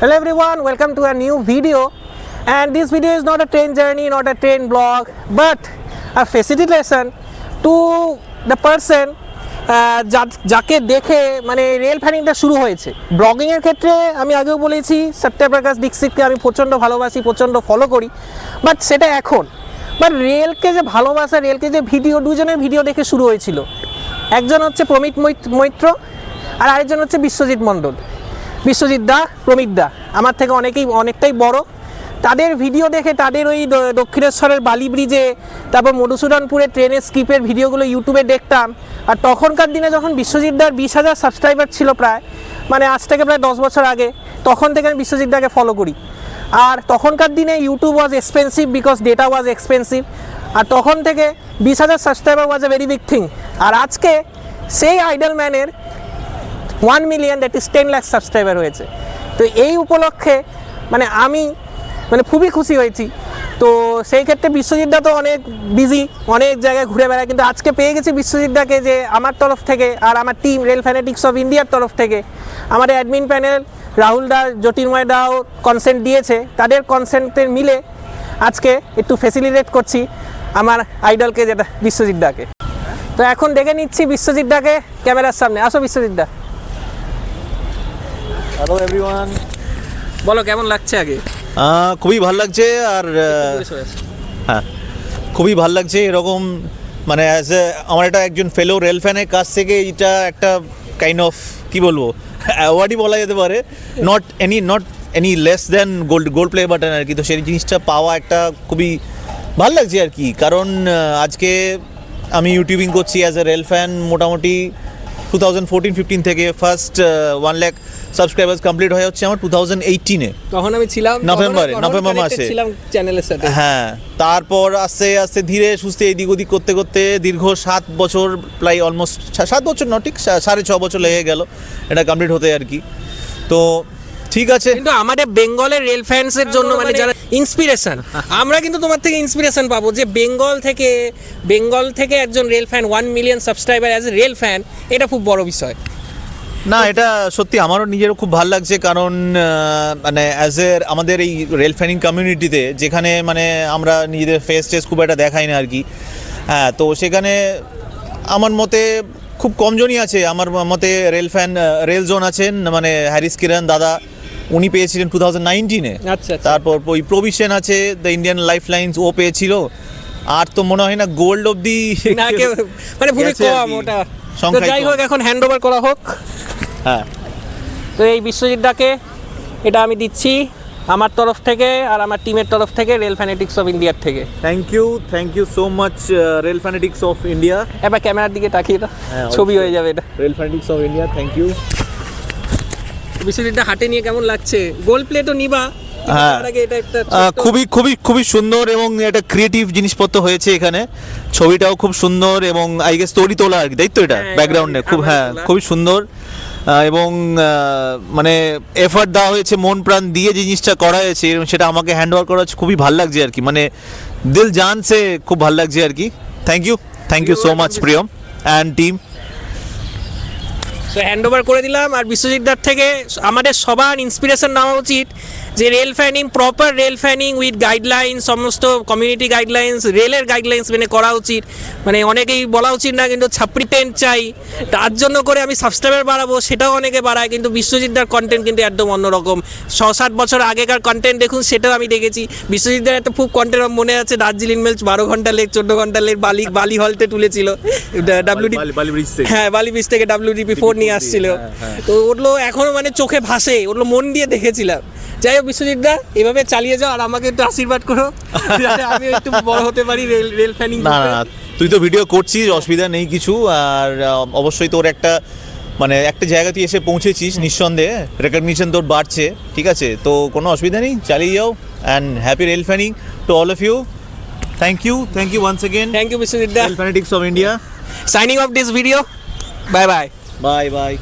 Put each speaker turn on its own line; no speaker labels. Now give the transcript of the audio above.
Hello everyone, welcome to a new video. And this video is not a train journey, not a train vlog, but a facilitation to the person যাকে দেখে মানে rail ফ্যানিংটা শুরু হয়েছে। ব্লগিংয়ের ক্ষেত্রে আমি আগেও বলেছি সত্যপ্রকাশ দীক্ষিতকে আমি প্রচণ্ড ভালোবাসি, প্রচণ্ড ফলো করি, বাট সেটা এখন। বাট রেলকে যে ভালোবাসা, রেলকে যে ভিডিও, দুজনের ভিডিও দেখে শুরু হয়েছিল। একজন হচ্ছে প্রমিত মৈত্র আর আরেকজন হচ্ছে বিশ্বজিৎ মণ্ডল। বিশ্বজিৎ দা, প্রমিত দা আমার থেকে অনেকটাই বড়। তাদের ভিডিও দেখে, তাদের ওই দক্ষিণেশ্বরের বালি ব্রিজে, তারপর মধুসূদনপুরে ট্রেনের স্কিপের ভিডিওগুলো ইউটিউবে দেখতাম। আর তখনকার দিনে যখন বিশ্বজিৎ দার 20,000 সাবস্ক্রাইবার ছিল প্রায়, মানে আজ থেকে প্রায় 10 বছর আগে, তখন থেকে আমি বিশ্বজিৎ দাকে ফলো করি। আর তখনকার দিনে YouTube was expensive because data was expensive. আর তখন থেকে 20,000 subscriber was a very big thing. আর আজকে সেই আইডল ম্যানের 1 million, that is 10 lakh subscriber হয়েছে। তো এই উপলক্ষে আমি খুবই খুশি হয়েছি। তো সেই ক্ষেত্রে বিশ্বজিৎ দা তো অনেক বিজি, অনেক জায়গায় ঘুরে বেড়ায়, কিন্তু আজকে পেয়ে গেছি বিশ্বজিৎ দাকে, যে আমার তরফ থেকে আর আমার টিম রেল ফ্যানেটিক্স অফ ইন্ডিয়ার তরফ থেকে আমাদের অ্যাডমিন প্যানেল রাহুল দা, জ্যোতির্ময় দাও কনসেন্ট দিয়েছে। তাদের কনসেন্টের মিলে আজকে একটু ফেসিলিটেট করছি আমার আইডলকে, যেটা বিশ্বজিৎ দাকে। তো এখন দেখে নিচ্ছি বিশ্বজিৎ দাকে ক্যামেরার সামনে। আসো বিশ্বজিৎ দা।
হ্যালো এভরিওয়ান,
বলো কেমন লাগছে আগে?
খুবই ভালো লাগছে। আর হ্যাঁ, খুবই ভালো লাগছে এরকম, অ্যাজ এ আমার এটা একজন ফেলো রেল ফ্যানের কাছ থেকে এটা একটা কাইন্ড অফ কি বলবো, অ্যাওয়ার্ডই বলা যেতে পারে, not any less than gold play button আর কি। তো সেই জিনিসটা পাওয়া একটা খুবই ভালো লাগছে আর কি। কারণ আজকে আমি ইউটিউবিং করছি অ্যাজ এ রেল ফ্যান মোটামুটি 2014-15 থেকে। ফার্স্ট 1 লাখ সাবস্ক্রাইবার্স কমপ্লিট হয়ে হচ্ছে আমার 2018-এ।
তখন আমি ছিলাম
নভেম্বর মাসে
ছিলাম চ্যানেলের সাথে।
হ্যাঁ, তারপর আস্তে আস্তে ধীরে সুস্থে এদিক ওদিক করতে করতে দীর্ঘ 7 বছর, প্রায় অলমোস্ট 7 বছর না, ঠিক 6.5 বছর লেগে গেল এটা কমপ্লিট হতে আর কি। তো ঠিক আছে,
কিন্তু আমাদের বেঙ্গলের রেল ফ্যান্সের জন্য যারা ইন্সপিরেশন, আমরা কিন্তু তোমার থেকে ইন্সপিরেশন পাবো, যে বেঙ্গল থেকে একজন rail fan 1 million subscriber as a rail fan, এটা খুব বড় বিষয়।
না, এটা সত্যি আমারও নিজেরও খুব ভালো লাগছে। কারণ অ্যাজ এ আমাদের এই রেল ফ্যানিং কমিউনিটিতে, যেখানে আমরা নিজেদের ফেস টেস খুব একটা দেখাই না আর কি। হ্যাঁ, তো সেখানে আমার মতে খুব কমজনই আছে। আমার মতে রেল ফ্যান রেল জোন আছেন, হ্যারিস কিরণ দাদা, উনি পেয়েছিলেন 2019-এ।
আচ্ছা।
তারপর ওই প্রভিশন আছে, দ্য ইন্ডিয়ান লাইফ লাইন্স, ও পেয়েছিল। আর তো মনে হয় না গোল্ড অবধি,
খুবই কম ওটা। তো যাই হোক, এখন হ্যান্ড ওভার করা হোক।
হ্যাঁ,
তো এই বিশ্বজিৎ দাকে এটা আমি দিচ্ছি আমার তরফ থেকে আর আমার টিমের তরফ থেকে, রেল ফ্যানেটিক্স অফ ইন্ডিয়ার থেকে।
Thank you so much rail fanatics of India.
এবার ক্যামেরার দিকে তাকিয়ে দাও, ছবি হয়ে যাবে এটা।
Rail fanatics of India, thank you.
Biswajit দা হাতে নিয়ে কেমন লাগছে? গোল্ড প্লেটও নিবা?
হ্যাঁ, খুবই সুন্দর এবং একটা ক্রিয়েটিভ জিনিসপত্র হয়েছে এখানে। ছবিটাও খুব সুন্দর এবং আই গেস তৈরি তোলা আর কি, তাই তো? এটা ব্যাকগ্রাউন্ডে খুবই সুন্দর এবং এফার্ট দেওয়া হয়েছে, মন প্রাণ দিয়ে জিনিসটা করা হয়েছে, এবং সেটা আমাকে হ্যান্ড ওভার করা খুবই ভালো লাগছে আর কি। দিল জান সে খুব ভালো লাগছে আর কি। Thank you so much Priyam and team.
তো হ্যান্ড ওভার করে দিলাম। আর বিশ্বজিৎ দার থেকে আমাদের সবার ইন্সপিরেশন নেওয়া উচিত, যে rail ফ্যানিং, proper rail ফ্যানিং with guideline, সমস্ত কমিউনিটি গাইডলাইন্স, রেলের গাইডলাইন্স মেনে করা উচিত। অনেকেই বলা উচিত না, কিন্তু ছাপড়ি টেন্ট চাই, তার জন্য করে আমি সাবস্ক্রাইবার বাড়াবো, সেটাও অনেকে বাড়ায়, কিন্তু বিশ্বজিৎ দার কন্টেন্ট কিন্তু একদম অন্যরকম। 6-7 বছর আগেকার কন্টেন্ট দেখুন, সেটাও আমি দেখেছি। বিশ্বজিৎ দার একটা খুব কন্টেন্ট মনে আছে, দার্জিলিং মেলস 12 ঘন্টা লেক, 14 ঘন্টা লেক, বালি হলতে তুলেছিল বালি ব্রিজ থেকে WDP4 নিয়ে আসছিল। তো ওগুলো এখনো চোখে ভাসে, ওগুলো মন দিয়ে দেখেছিলাম। যাই হোক বিশ্বজিৎ দা, এভাবে চালিয়ে যাও আর আমাকে একটু আশীর্বাদ করো, যাতে আমি একটু বড় হতে পারি রেল ফ্যানিং।
না, তুই তো ভিডিও করছিস, অসুবিধা নেই কিছু। আর অবশ্যই তোর একটা জায়গা তুই এসে পৌঁছেছিস, নিঃসন্দেহে রেকগনিশন তোর বাড়ছে, ঠিক আছে? তো কোনো অসুবিধা নেই, চালিয়ে যাও। And happy rail fanning to all of you. Thank you once again.
Thank you Biswajit দা।
Rail fanatics of India,
signing off this video. Bye by.